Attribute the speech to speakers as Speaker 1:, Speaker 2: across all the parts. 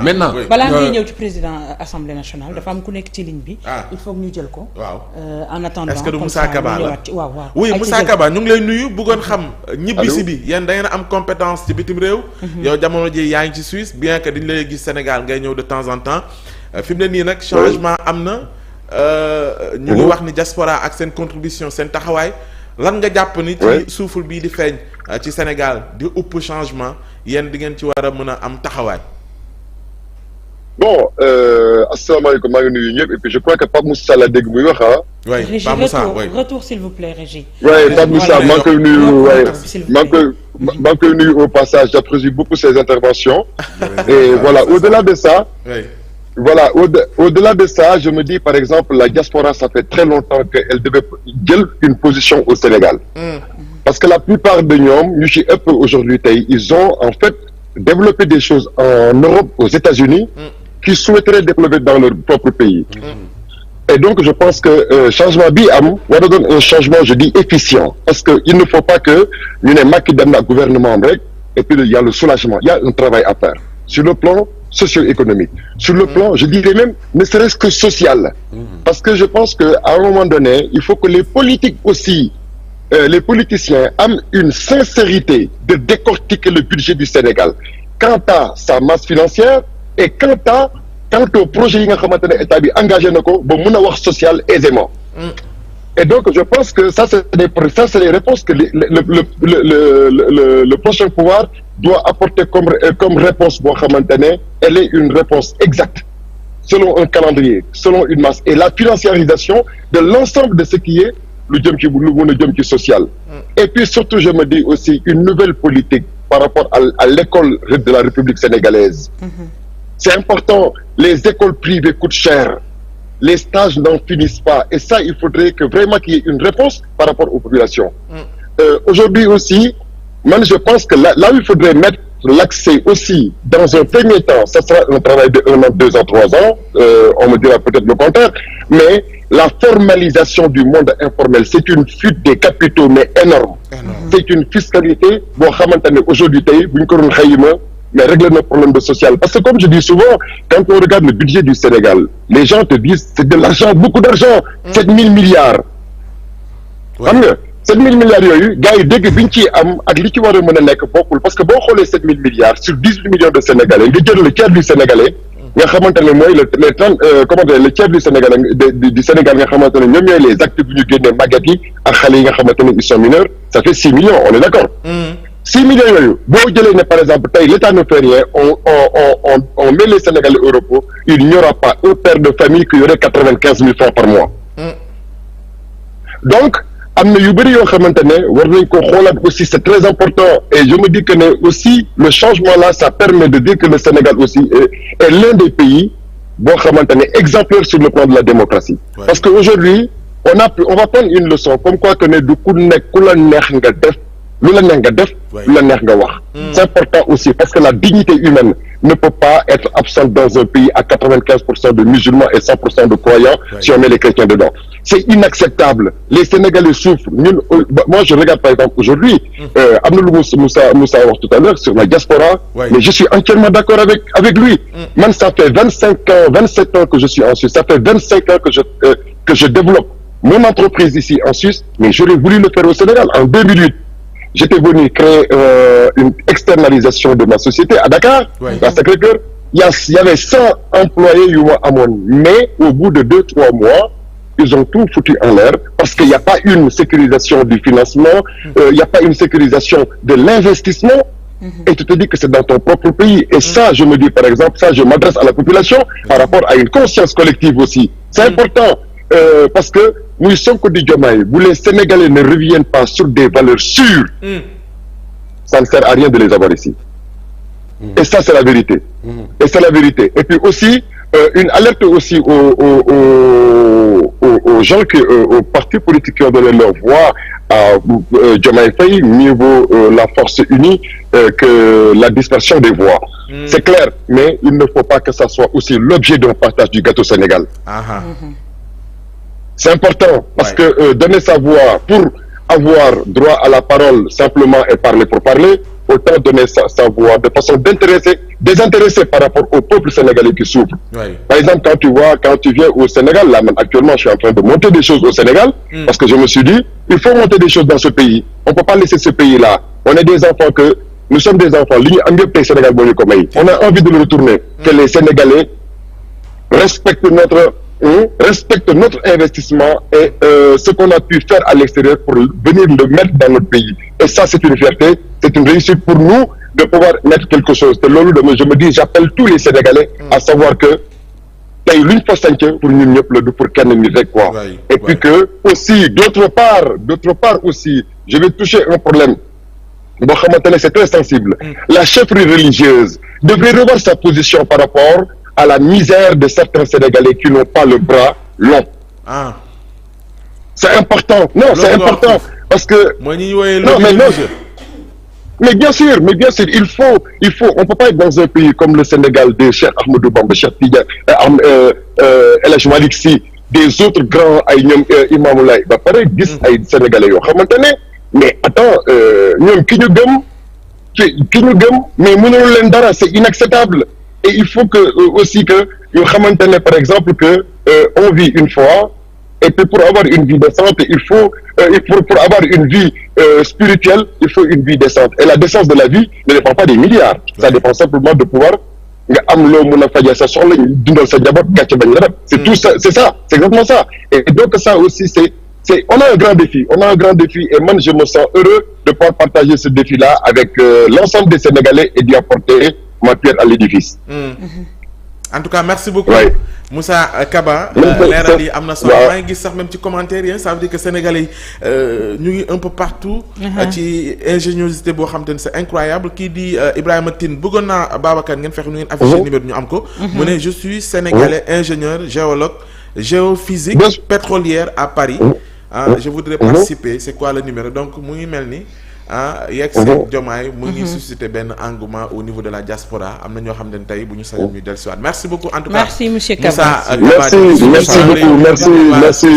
Speaker 1: maintenant
Speaker 2: balaa ngay ñëw ci président assemblée nationale dafa am ku nekk ci ligne bi. il faut que ñu jël ko.
Speaker 1: waaw
Speaker 2: en attendant
Speaker 1: est-ce que du Moussa Kaba la
Speaker 2: waaw.
Speaker 1: oui Moussa Kaba ñu ngi lay nuyu bëggoon xam. ñibbisi bi yéen da ngeen am compétence ci bitim réew. yow jamono ji yaa ngi ci Suisse bien que dañu lay gis Sénégal ngay ñëw de temps en temps fi mu ne nii nag changement am na. ñu ngi wax ni diaspora ak seen contribution seen taxawaay lan nga jàpp ni. ci souffle bii di feeñ ci Sénégal di upp changement yéen di ngeen ci war a mën a am taxawaay.
Speaker 3: Bon, asalaamaaleykum maa ngi nuyu ñëpp et puis je crois que Pape Moussa la dégg muy wax ah.
Speaker 1: oui Pape Moussa
Speaker 2: retour s'il vous plaît Régie.
Speaker 3: oui Pape Moussa maa ngi koy nuyu waaye maa ngi koy nuyu au passage j'apprécie beaucoup ses interventions. et voilà au-delà de ça. voilà au-delà de ça je me dis par exemple la diaspora ça fait très longtemps qu'elle devait jël une position au Sénégal. parce que la plupart de ñoom ñu ci ëpp aujourd'hui tey ils ont en fait développé des choses en Europe aux États-Unis qui souhaiteraient développer dans leur propre pays. Et donc je pense que changement bi am war a doon un changement je dis efficient parce que il ne faut pas que ñu ne Macky dem na gouvernement am rek et puis il y a le soulagement il y a un travail à faire sur le plan socio-économique sur le plan je dirais même ne serait-ce que social parce que je pense que à un moment donné il faut que les politiques aussi les politiciens am une sincérité de décortiquer le budget du Sénégal quant à sa masse financière et quant au projet yi nga xamante ne état bi engagé na ko ba mun a wax social aisément. Et donc je pense que ça c'est les réponses que le prochain pouvoir doit apporter comme réponse boo xamante ne elle est une réponse exacte selon un calendrier selon une masse et la financiarisation de l'ensemble de ce qui est lu jëm ci lu mën a jëm ci social. Et puis surtout je me dis aussi une nouvelle politique par rapport à l'école de la République sénégalaise. C'est important, les écoles privées coûtent cher, les stages n'en finissent pas et ça il faudrait que vraiment qu'il y ait une réponse par rapport aux populations. Aujourd'hui aussi, man je pense que là où il faudrait mettre l'accès aussi dans un premier temps, ça sera un travail de 1 an, 2 ans, 3 ans, on me dira peut-être le contraire, mais la formalisation du monde informel, c'est une fuite des capitaux mais énorme. C'est une fiscalité boo xamante ne aujourd'hui tey bu ñu ko doon xayma mais régler nos problèmes de social parce que comme je dis souvent quand on regarde le budget du Sénégal les gens te disent c'est de l'argent beaucoup d'argent 7000 milliards xam nga 7000 milliards yooyu gars yi dégg bi ñu ciy am ak li ci war a mën a nekk bokkul parce que boo xoolee 7000 milliards sur 18 millions de Sénégalais nga jël le tiers du Sénégalais nga xamante ne mooy le tiers du Sénégal du Sénégal nga xamante ne ñoom ñooy les actifs yu ñu génnee màggat yi ak xale yi nga xamante ne ils sont mineurs ça fait 6 millions on est d'accord 6 millions yooyu boo jëlee ne par exemple tey l'État ne fait rien on met les Sénégalais au repos il n'y aura pas un père de famille qui aurait 95 000 francs par mois donc am na yu bëri yoo xamante ne war nañ ko xoolaat aussi c'est très important et je me dis que ne aussi le changement là ça permet de dire que le Sénégal aussi est l'un des pays boo xamante ne exemplaire sur le plan de la démocratie parce que aujourd'hui on va prendre une leçon comme quoi que ne du ku nekk ku la neex nga def lu la neex nga def lu la neex nga wax c'est important aussi parce que la dignité humaine ne peut pas être absente dans un pays à 95% de musulmans et 100% de croyants si on met les chrétiens dedans c'est inacceptable les Sénégalais souffrent ñun moi je regarde par exemple aujourd'hui am na lu Moussa wax tout à l'heure sur la diaspora mais je suis entièrement d'accord avec lui man ça fait 27 ans que je suis en Suisse ça fait 25 ans que je développe mon entreprise ici en Suisse mais j'aurais voulu le faire au Sénégal en 2008 j'étais venu créer une externalisation de ma société à Dakar à Sacré-Cœur il y avait 100 employés yu ma amoon mais au bout de 2-3 mois ils ont tout foutu en l'air parce qu'il n'y a pas une sécurisation du financement il n'y a pas une sécurisation de l'investissement et tu te dis que c'est dans ton propre pays et ça je me dis par exemple ça je m'adresse à la population par rapport à une conscience collective aussi c'est important parce que muy Sonko di Diomaye bu les Sénégalais ne reviennent pas sur des valeurs sûres ça ne sert à rien de les avoir ici et ça c'est la vérité et c'est la vérité et puis aussi une alerte aussi aux gens aux partis politiques qui ont donné leur voix à Diomaye Faye mieux vaut la force unie que la dispersion des voix c'est clair mais il ne faut pas que ça soit aussi l'objet d'un partage du gâteau Sénégal c'est important parce que donner sa voix pour avoir droit à la parole simplement et parler pour parler autant donner sa voix de façon d'intéressé désintéressé par rapport au peuple sénégalais qui souffre.
Speaker 1: Oui.
Speaker 3: Par exemple, quand tu viens au Sénégal, là, actuellement, je suis en train de monter des choses au Sénégal, parce que je me suis dit, il faut monter des choses dans ce pays. On peut pas laisser ce pays-là. On est des enfants nous sommes des enfants. Sénégal, on a envie de le retourner. Que les Sénégalais respectent notre investissement et ce qu'on a pu faire à l'extérieur pour venir le mettre dans notre pays. Et ça, c'est une fierté, c'est une réussite pour nous de pouvoir mettre quelque chose. Je me dis, j'appelle tous les Sénégalais à savoir que l'une fois pour nous, pour quoi. Et puis que aussi, d'autre part aussi, je vais toucher un problème. C'est très sensible. La chefferie religieuse devrait revoir sa position par rapport à la misère de certains Sénégalais qui n'ont pas le bras long. C'est important. Non, c'est important parce que mais bien sûr, il faut. On peut pas être dans un pays comme le Sénégal de Cheikh Ahmadou Bamba, Cheikh Tidiane, El Hadji Malick Sy, des autres grands Imam Laye. Pareil, 10 Sénégalais mais attends, ñoom ki ñu gëm mais mënul leen dara, c'est inacceptable. Et il faut aussi que ñu xamante par exemple que on vit une fois et puis pour avoir une vie décente il faut pour avoir une vie spirituelle il faut une vie décente. Et la décence de la vie ne dépend pas des milliards. Ça dépend simplement de pouvoir nga am loo mën a fajee sa soxla dundal sa njaboot gàcce bañ la def. C'est tout ça, c'est ça, c'est exactement ça. Et donc ça aussi on a un grand défi et moi je me sens heureux de pouvoir partager ce défi-là avec l'ensemble des Sénégalais et d'y apporter ma pierre à l'édifice.
Speaker 1: En tout cas merci beaucoup. Moussa Kaba. leeral yi am na solo. maa ngi gis sax même ci commentaire yi ça veut dire que Sénégalais yi ñu ngi un peu partout. ci ingéniosité boo xam te ne c'est incroyable kii di Ibrahima Tine bëggoon naa Babacar ngeen fexe nu ngeen affiché numéro ñu am ko. mu ne je suis sénégalais ingénieur géologue géophysique pétrolière à Paris. Je voudrais participer c'est quoi le numéro donc mu ngi mel ni yegg seen Diomaye mu ngi susciter benn engouement au niveau de la diaspora am na ñoo xam ne tey bu ñu sañoon ñu dellusiwaat merci beaucoup en tout cas
Speaker 2: merci monsieur Kaba
Speaker 3: merci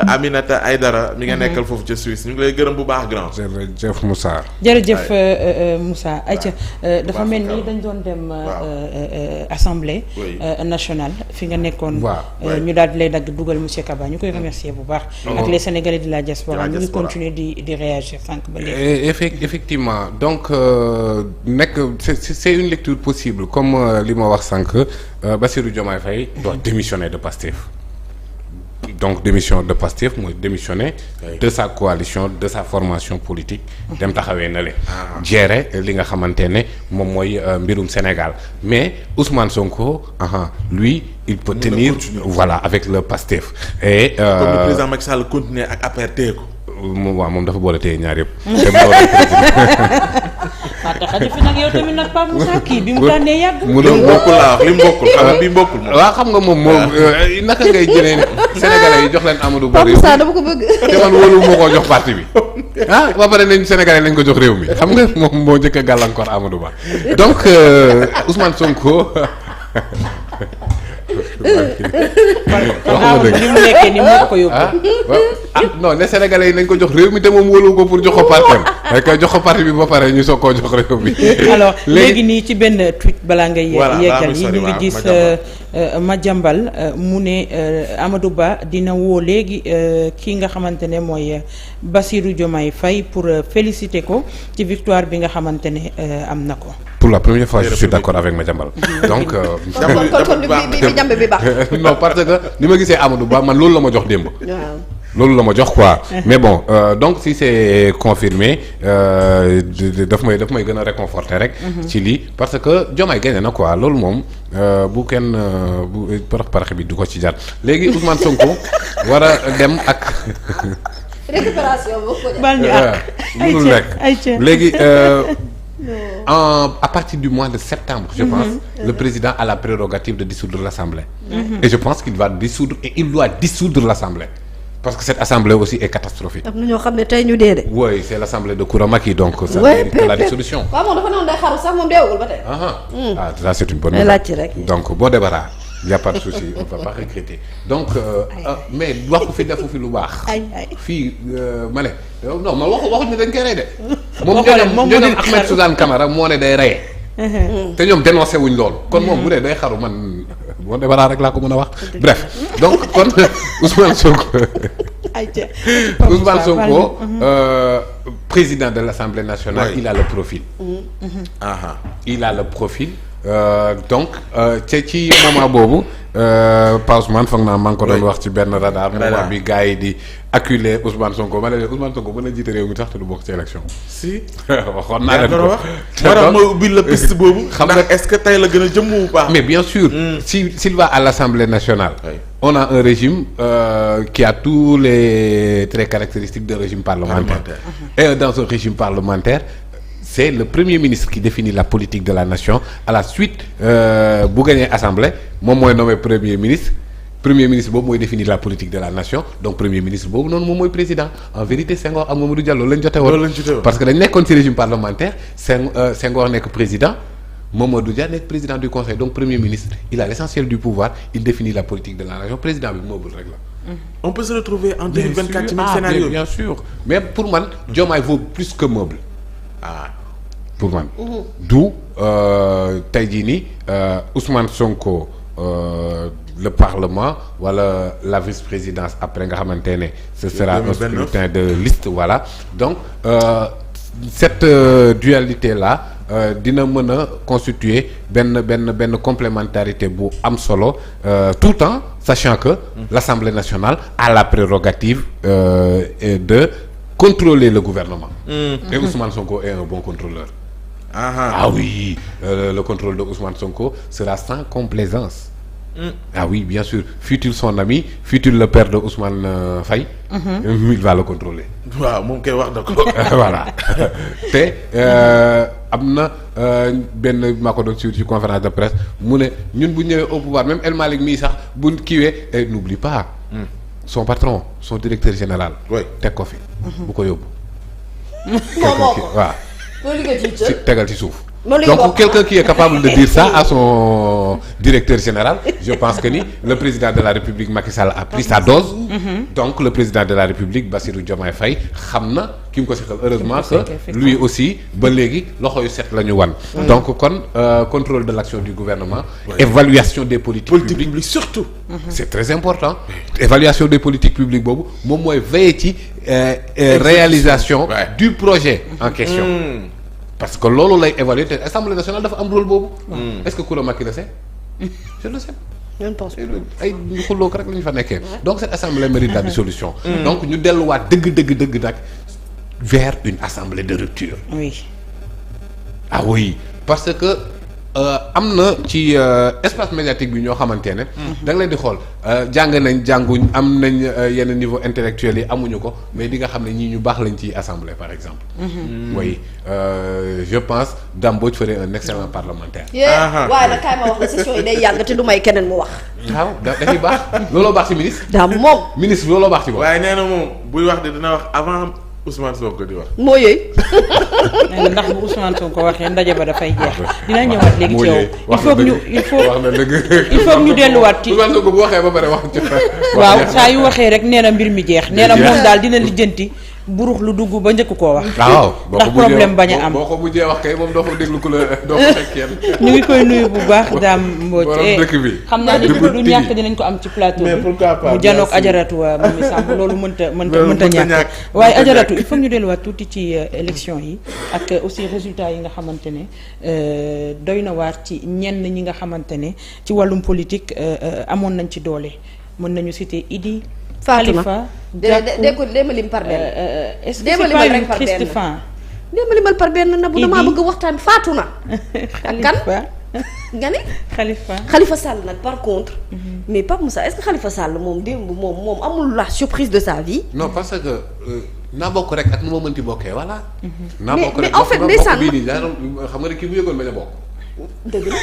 Speaker 1: Aminata Aydara mi nga nekkal foofu ca Suisse ñu ngi lay gërëm bu baax grand
Speaker 4: jërëjëf Moussa
Speaker 2: Moussa ayca dafa mel ni dañ doon dem assemblée nationale fi nga nekkoon ñu daal di lay dagg dugal monsieur Kaba ñu koy remercier bu baax ak les Sénégalais de la diaspora ñu ngi continuer di réagir
Speaker 4: effectivement donc c'est une lecture possible comme li ma wax sànq Bassirou Diomaye Faye doit démissionner de Pastef donc démission de Pastef mooy démissionner de sa coalition de sa formation politique dem taxawee na le gérer li nga xamante ne moom mooy mbirum Sénégal mais Ousmane Sonko lui il peut tenir voilà avec le Pastef et
Speaker 1: comme le président Macky Sall continuer ak APR téye ko
Speaker 4: moom dafa boole téye ñaar yëpp.
Speaker 2: xajul fi nag yow tamit nag Pape Moussa kii bi mu tànnee yàgg.
Speaker 4: mu doon bokkul
Speaker 1: laa wax li mu bokkul xam nga bi bokkul.
Speaker 4: waaw xam nga moom naka ngay jëlee ne Sénégalais yi jox leen Amadou Ba réew mi
Speaker 5: Pape Moussa dama ko bëgg.
Speaker 4: te man wóolu moo ko jox parti bi ba pare nañ Sénégalais lañ ko jox réew mi xam nga moom moo njëkk a gàllankoor Amadou Ba donc Ousmane Sonko.
Speaker 2: ni mu nekkee ni moo ko yóbbu.
Speaker 4: non ne Sénégalais yi nañ ko jox réew mi te moom wóolu ko pour jox ko parti rek jox ko parti bi ba pare ñu soog koo jox réew mi.
Speaker 2: alors léegi nii ci benn tweet balaa ngay yeggal yi ñu ngi gis Madiambal mu ne Amadou Ba dina woo léegi kii nga xamante ne mooy Bassirou Diomaye Faye pour féliciter ko ci victoire bi nga xamante ne am na ko.
Speaker 4: Pour la première fois je suis d'accord avec Madiambal donc
Speaker 5: kon bi jàmb bi baax.
Speaker 4: non parce que ni ma gisee Amadou Ba man loolu la ma jox démb. loolu la ma jox quoi mais bon donc si c'est confirmé daf may gën a réconforter rek. ci lii parce que Diomaye gagné na quoi loolu moom bu kenn bu parax bi du ko ci jar léegi Ousmane Sonko war a dem ak.
Speaker 5: récupération boo ko
Speaker 2: bal ñu ak
Speaker 4: mënul nekk léegi. À partir du mois de septembre, je pense, le président a la prérogative de dissoudre l'Assemblée. Et je pense qu'il va dissoudre et il doit dissoudre l'Assemblée. Parce que cette Assemblée aussi est catastrophique.
Speaker 5: am na ñoo xam ne tey ñu dee de.
Speaker 4: Oui, c'est l'Assemblée de Kouramaki, donc ça mérite la dissolution.
Speaker 5: waaw moom dafa noonu day xaru sax moom deewul ba tey.
Speaker 4: Ah, ça c'est une bonne
Speaker 5: nouvelle.
Speaker 4: Donc boo débarras, il y a pas de souci, on va pas regretter. Donc mais waxu fi defu fi lu baax. fii ma ne non ma waxuñu dañ koy rey de. moom Ahmed Suzanne Camara moo ne day reye. te ñoom dénoncé wuñ loolu. kon moom bu dee day xaru man bon débat rek laa ko mën a wax. bref donc kon Ousmane Sonko. Ousmane Sonko président de l'Assemblée nationale.
Speaker 1: Oui.
Speaker 4: Il a le profil. Il a le profil. Donc ci moment boobu Pa Ousmane foog naa maa ngi ko doon wax ci benn radar. moment bi gars yi di acculer Ousmane Sonko ma ne leen Ousmane Sonko mën na jiite réew mi sax te du bokk ci élection.
Speaker 1: si
Speaker 4: waxoon naa leen ko
Speaker 1: wax mooy ubbil la piste boobu. xam nga est-ce que tey la gën a jëm bu baax.
Speaker 4: mais bien sûr. s'il va à l'Assemblée nationale. Oui. On a un régime qui a tous les traits caractéristiques d'un régime parlementaire. Et dans un régime parlementaire. C'est le Premier ministre qui définit la politique de la nation. À la suite bu gagné assemblée moom mooy nommé Premier ministre boobu mooy définir la politique de la nation donc Premier ministre boobu noonu moom mooy président en vérité Senghor ak Mamadou Diallo lañ jote woon parce que dañ nekkoon ci régime parlementaire Senghor nekk président Mamadou Dia nekk président du conseil donc Premier ministre il a l'essentiel du pouvoir il définit la politique de la nation président bi meuble rek la.
Speaker 1: On peut se retrouver en 2024 ci même scénario.
Speaker 4: Bien sûr mais pour man Diomaye vaut plus que meuble. Pour man. D'où tey jii nii Ousmane Sonko le parlement wala la vice-présidence après nga xamante ne ce sera un scrutin de liste voilà donc cette dualité là dina mën a constituer benn complémentarité bu am solo tout le temps sachant que l'Assemblée nationale a la prérogative de contrôler le gouvernement. Et Ousmane Sonko est un bon contrôleur. Ah oui, le contrôle de Ousmane Sonko sera sans complaisance. Ah oui, bien sûr. Fut-il son ami, fut-il le père de Ousmane Faye, il va le contrôler.
Speaker 1: waaw moom koy wax d'accord.
Speaker 4: Voilà te am na benn maa ko doon suivre ci conférence de presse mu ne ñun bu ñëwee au pouvoir même El Malick mii sax bu kiiwee n'oublie pas. Son patron son directeur général. oui teg ko fi. bu ko yóbbu. waaw. si tegal ci suuf. donc quelqu'un qui est capable de dire ça à son directeur général je pense que ni le président de la République Macky Sall a pris sa dose. Donc le président de la République Bassirou Diomaye Faye xam na ki mu ko seqal heureusement que lui aussi ba léegi loxo yu set la ñu wan. Donc kon contrôle de l'action du gouvernement. Évaluation des politiques publiques surtout. C'est très important. Évaluation des politiques publiques boobu moom mooy veiller ci réalisation du projet en question. Parce que loolu lay évaluer te Assemblée nationale dafa am rôle boobu. Est-ce que ku la Macky le sait? Je le sais.
Speaker 5: je ne pense pas.
Speaker 4: ay xulloo ko rek la ñu fa nekkee. Donc cette assemblée mérite la dissolution. Donc ñu delluwaat dëgg nag vers une assemblée de rupture.
Speaker 2: Oui.
Speaker 4: Ah oui parce que am na ci espace médiatique bi ñoo xamante ne. da nga leen di xool jànguñ am nañ yenn niveau intellectuel yi amuñu ko mais di nga xam ne ñii ñu baax lañ ci assemblée par exemple. Oui je pense Dame Mbodj ferait un excellent parlementaire.
Speaker 5: waaye nag kaay ma wax la session yi day yàgg te du may keneen mu wax.
Speaker 4: waaw dafay baax looloo baax ci ministre.
Speaker 5: daam moom.
Speaker 4: ministre looloo baax ci moom.
Speaker 1: waaye nee na moom buy wax de dina wax avant Ousmane Sonko di wax.
Speaker 5: moo yooyu.
Speaker 2: ndax bu Ousmane Sonko waxee ndaje ba dafay jeex. dina ñëwaat léegi ci yow. il faut ñu delluwaat ci.
Speaker 4: Ousmane Sonko bu waxee ba pare wax ci.
Speaker 2: waaw saa yu waxee rek nee na mbir mi jeex. nee na moom daal dina lijjanti burux lu dugg ba njëkk koo wax.
Speaker 4: waaw
Speaker 2: ndax problème bañ a am
Speaker 4: boo ko mujjee wax kay moom doo ko déglu ku la doo ko teg kenn.
Speaker 2: ñu ngi koy nuyu bu baax Dame Mbodj.
Speaker 4: dëkk bi
Speaker 2: xam naa ni du ñàkk dinañ ko am ci plateau bi.
Speaker 1: mais pourquoi pas
Speaker 2: mu janoog ajaratu Mimi Samb loolu mënta ñàkk. waaye ajaratu il faut ñu delluwaat tuuti ci élection yi ak aussi résultats yi nga xamante ne doy na waar ci ñenn ñi nga xamante ne ci wàllum politique amoon nañ ci doole mën nañu citer Idi. Khalifa
Speaker 5: Gakou déema lim par benn.
Speaker 2: est-ce que c'est pas une triste fin.
Speaker 5: déema limal par benn na bu damaa bëgg waxtaan bi faatu na.
Speaker 2: Khalifa
Speaker 5: nga ne. Khalifa Sall nag par contre. mais Pape Moussa est-ce que Khalifa Sall moom démb moom amul la surprise de sa vie.
Speaker 4: non parce que naa bokk rek ak nu ma mënti bokkee voilà. naa bokk rek
Speaker 5: mais en fait ndeysaan
Speaker 4: bii nii xam nga ne kii bu yëgoon bañ a bokk.
Speaker 5: dëgg la.